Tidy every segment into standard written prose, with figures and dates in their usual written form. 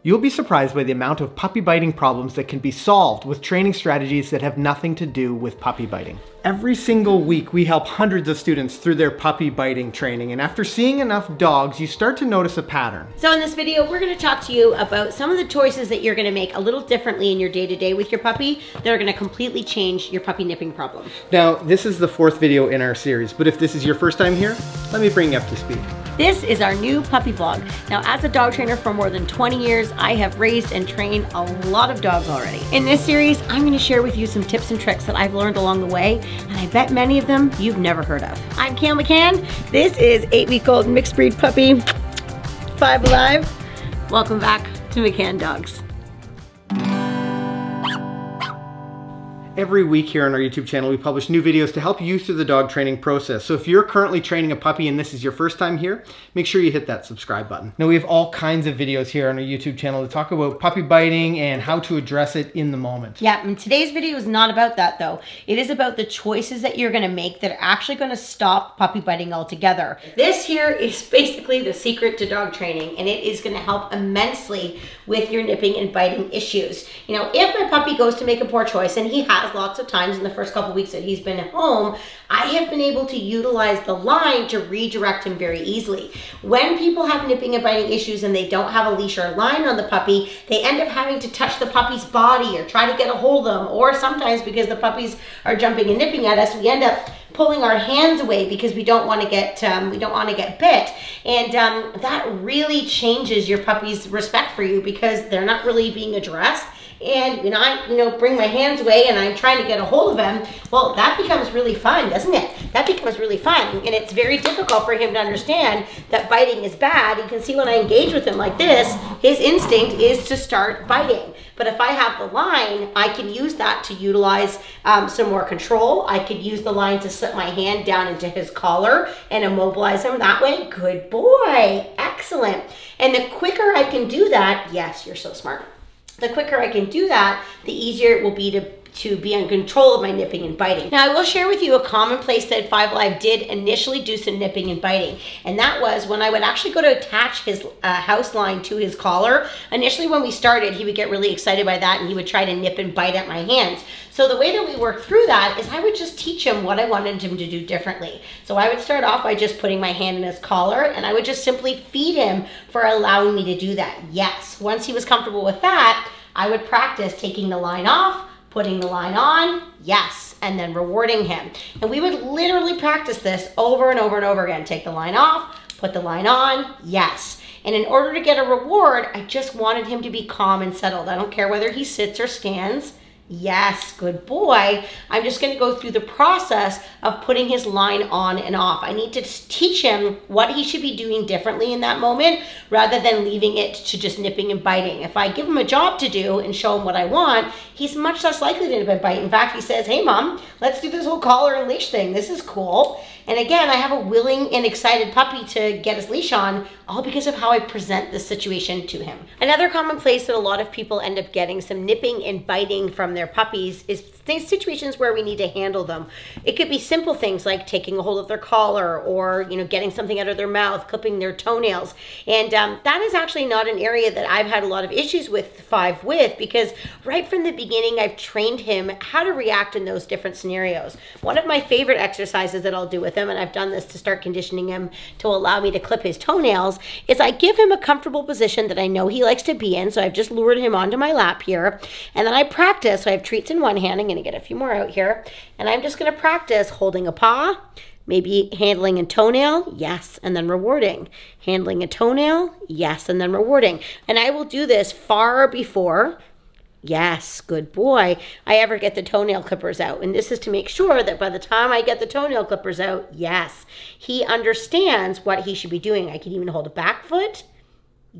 You'll be surprised by the amount of puppy biting problems that can be solved with training strategies that have nothing to do with puppy biting. Every single week, we help hundreds of students through their puppy biting training, and after seeing enough dogs, you start to notice a pattern. So in this video, we're gonna talk to you about some of the choices that you're gonna make a little differently in your day-to-day with your puppy that are gonna completely change your puppy nipping problem. Now, this is the 4th video in our series, but if this is your first time here, let me bring you up to speed. This is our new puppy vlog. Now, as a dog trainer for more than 20 years, I have raised and trained a lot of dogs already. In this series, I'm gonna share with you some tips and tricks that I've learned along the way, and I bet many of them you've never heard of. I'm Kayla McCann. This is 8-week-old mixed breed puppy, 5 Alive. Welcome back to McCann Dogs. Every week here on our YouTube channel, we publish new videos to help you through the dog training process. So if you're currently training a puppy and this is your first time here, make sure you hit that subscribe button. Now, we have all kinds of videos here on our YouTube channel to talk about puppy biting and how to address it in the moment. Yeah, and today's video is not about that though. It is about the choices that you're gonna make that are actually gonna stop puppy biting altogether. This here is basically the secret to dog training, and it is gonna help immensely with your nipping and biting issues. You know, if my puppy goes to make a poor choice, and he has lots of times in the first couple weeks that he's been at home, I have been able to utilize the line to redirect him very easily. When people have nipping and biting issues and they don't have a leash or line on the puppy, they end up having to touch the puppy's body or try to get a hold of them, or sometimes because the puppies are jumping and nipping at us, we end up pulling our hands away because we don't want to get bit, and that really changes your puppy's respect for you because they're not really being addressed. And when I bring my hands away and I'm trying to get a hold of him, well, that becomes really fun, doesn't it? That becomes really fun, and it's very difficult for him to understand that biting is bad. You can see when I engage with him like this, his instinct is to start biting. But if I have the line, I can use that to utilize some more control. I could use the line to slip my hand down into his collar and immobilize him that way. Good boy, excellent. And the quicker I can do that, yes, you're so smart. The quicker I can do that, the easier it will be to be in control of my nipping and biting. Now, I will share with you a common place that 5 Alive did initially do some nipping and biting, and that was when I would actually go to attach his house line to his collar. Initially, when we started, he would get really excited by that, and he would try to nip and bite at my hands. So the way that we worked through that is I would just teach him what I wanted him to do differently. So I would start off by just putting my hand in his collar, and I would just simply feed him for allowing me to do that. Yes, once he was comfortable with that, I would practice taking the line off, putting the line on, yes, and then rewarding him. And we would literally practice this over and over and over again. Take the line off, put the line on, yes. And in order to get a reward, I just wanted him to be calm and settled. I don't care whether he sits or stands. Yes, good boy. I'm just gonna go through the process of putting his line on and off. I need to teach him what he should be doing differently in that moment rather than leaving it to just nipping and biting. If I give him a job to do and show him what I want, he's much less likely to nip and bite. In fact, he says, hey mom, let's do this whole collar and leash thing. This is cool. And again, I have a willing and excited puppy to get his leash on, all because of how I present this situation to him. Another common place that a lot of people end up getting some nipping and biting from their puppies is situations where we need to handle them. It could be simple things like taking a hold of their collar, or getting something out of their mouth, clipping their toenails. And that is actually not an area that I've had a lot of issues with 5 with, because right from the beginning, I've trained him how to react in those different scenarios. One of my favorite exercises that I'll do with him, and I've done this to start conditioning him to allow me to clip his toenails, is I give him a comfortable position that I know he likes to be in. So I've just lured him onto my lap here, and then I practice. So I have treats in one hand. I'm going to get a few more out here, and I'm just going to practice holding a paw, maybe handling a toenail, yes, and then rewarding. Handling a toenail, yes, and then rewarding. And I will do this far before, yes, good boy, I ever get the toenail clippers out. And this is to make sure that by the time I get the toenail clippers out, yes, he understands what he should be doing. I can even hold a back foot.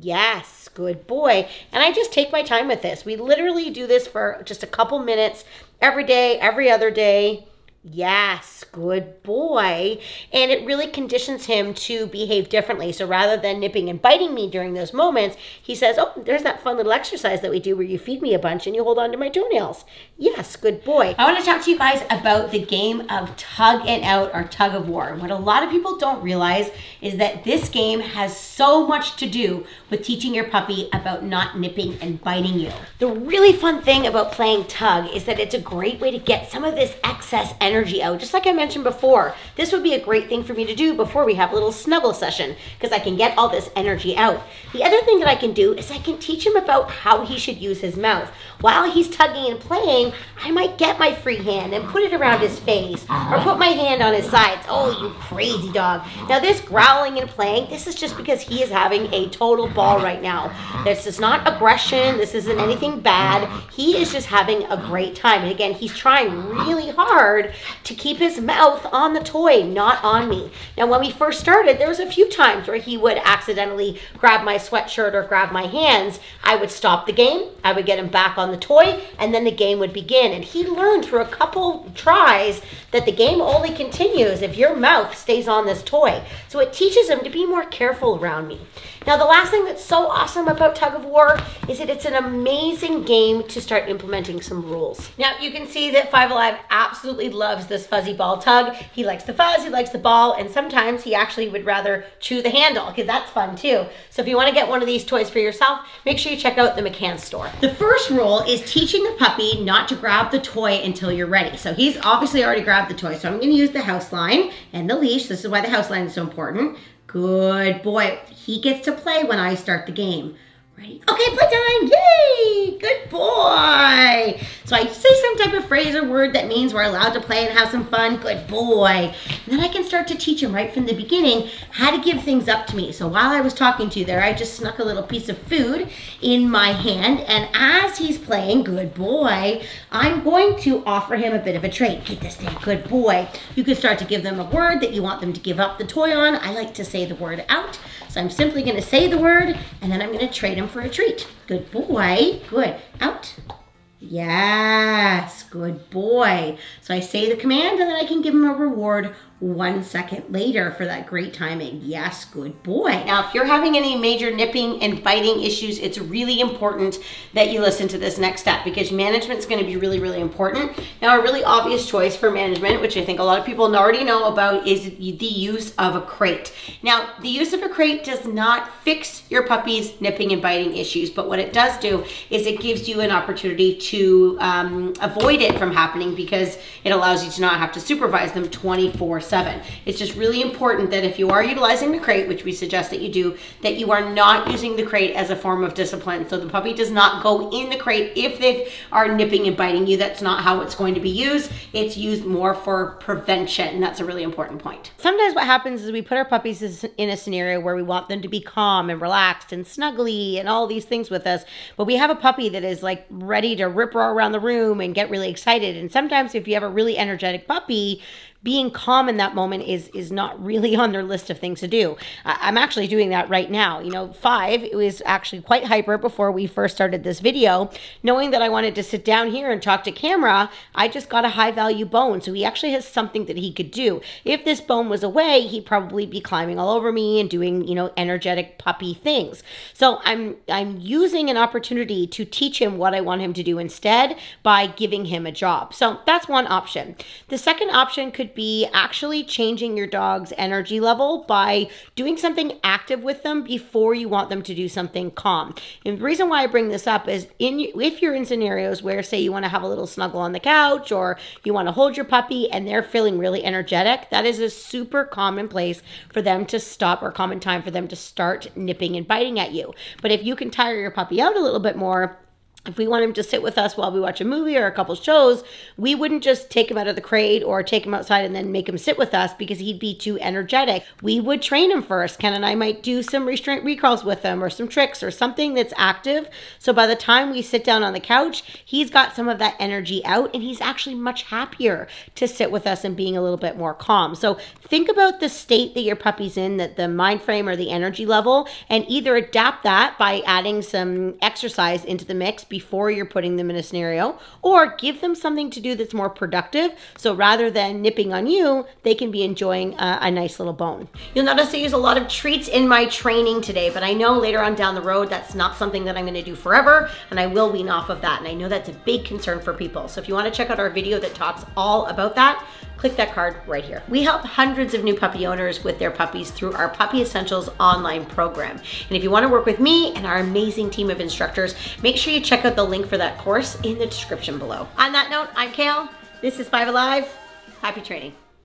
Yes, good boy. And I just take my time with this. We literally do this for just a couple minutes every day, every other day. Yes, good boy. And it really conditions him to behave differently. So rather than nipping and biting me during those moments, he says, oh, there's that fun little exercise that we do where you feed me a bunch and you hold on to my toenails. Yes, good boy. I want to talk to you guys about the game of tug and out, or tug of war. What a lot of people don't realize is that this game has so much to do with teaching your puppy about not nipping and biting you. The really fun thing about playing tug is that it's a great way to get some of this excess energy out. Just like I mentioned before, this would be a great thing for me to do before we have a little snuggle session, because I can get all this energy out. The other thing that I can do is I can teach him about how he should use his mouth. While he's tugging and playing, I might get my free hand and put it around his face, or put my hand on his sides. Oh, you crazy dog. Now this growling and playing, this is just because he is having a total ball right now. This is not aggression, this isn't anything bad. He is just having a great time. And again, he's trying really hard to keep his mouth on the toy, not on me. Now when we first started, there was a few times where he would accidentally grab my sweatshirt or grab my hands. I would stop the game, I would get him back on the toy, and then the game would begin. And he learned through a couple tries that the game only continues if your mouth stays on this toy. So it teaches him to be more careful around me. Now the last thing that's so awesome about Tug of War is that it's an amazing game to start implementing some rules. Now you can see that Five Alive absolutely loves this fuzzy ball tug. He likes the fuzz, he likes the ball, and sometimes he actually would rather chew the handle, because that's fun too. So if you want to get one of these toys for yourself, make sure you check out the McCann store. The first rule is teaching the puppy not to grab the toy until you're ready. So he's obviously already grabbed the toy, so I'm going to use the house line and the leash. This is why the house line is so important. Good boy. He gets to play when I start the game. Ready? Okay, playtime! Yay! Good boy! So I say some type of phrase or word that means we're allowed to play and have some fun. Good boy. And then I can start to teach him right from the beginning how to give things up to me. So while I was talking to you there, I just snuck a little piece of food in my hand. And as he's playing, good boy, I'm going to offer him a bit of a treat. Get this thing, good boy. You can start to give them a word that you want them to give up the toy on. I like to say the word out. So I'm simply going to say the word, and then I'm going to trade him for a treat. Good boy. Good. Out. Yes. Good boy. So I say the command, and then I can give him a reward 1 second later for that great timing. Yes, good boy. Now, if you're having any major nipping and biting issues, it's really important that you listen to this next step, because management is going to be really, really important. Now, a really obvious choice for management, which I think a lot of people already know about, is the use of a crate. Now, the use of a crate does not fix your puppy's nipping and biting issues, but what it does do is it gives you an opportunity to avoid it from happening, because it allows you to not have to supervise them 24/7. It's just really important that if you are utilizing the crate, which we suggest that you do, that you are not using the crate as a form of discipline. So the puppy does not go in the crate if they are nipping and biting you. That's not how it's going to be used. It's used more for prevention, and that's a really important point. Sometimes what happens is we put our puppies in a scenario where we want them to be calm and relaxed and snuggly and all these things with us, but we have a puppy that is like ready to rip roar around the room and get really excited. And sometimes if you have a really energetic puppy, being calm in that moment is not really on their list of things to do. I'm actually doing that right now. You know, Five, it was actually quite hyper before we first started this video. Knowing that I wanted to sit down here and talk to camera, I just got a high value bone. So he actually has something that he could do. If this bone was away, he'd probably be climbing all over me and doing, you know, energetic puppy things. So I'm using an opportunity to teach him what I want him to do instead by giving him a job. So that's one option. The second option could be actually changing your dog's energy level by doing something active with them before you want them to do something calm. And the reason why I bring this up is if you're in scenarios where, say, you want to have a little snuggle on the couch, or you want to hold your puppy and they're feeling really energetic, that is a super common place for them to stop, or common time for them to start nipping and biting at you. But if you can tire your puppy out a little bit more, if we want him to sit with us while we watch a movie or a couple shows, we wouldn't just take him out of the crate or take him outside and then make him sit with us, because he'd be too energetic. We would train him first. Ken and I might do some restraint recalls with him, or some tricks or something that's active. So by the time we sit down on the couch, he's got some of that energy out, and he's actually much happier to sit with us and being a little bit more calm. So think about the state that your puppy's in, that the mind frame or the energy level, and either adapt that by adding some exercise into the mix, before you're putting them in a scenario, or give them something to do that's more productive. So rather than nipping on you, they can be enjoying a nice little bone. You'll notice I use a lot of treats in my training today, but I know later on down the road, that's not something that I'm gonna do forever, and I will wean off of that. And I know that's a big concern for people. So if you wanna check out our video that talks all about that, click that card right here. We help hundreds of new puppy owners with their puppies through our Puppy Essentials online program. And if you want to work with me and our amazing team of instructors, make sure you check out the link for that course in the description below. On that note, I'm Kale. This is 5 Alive. Happy training.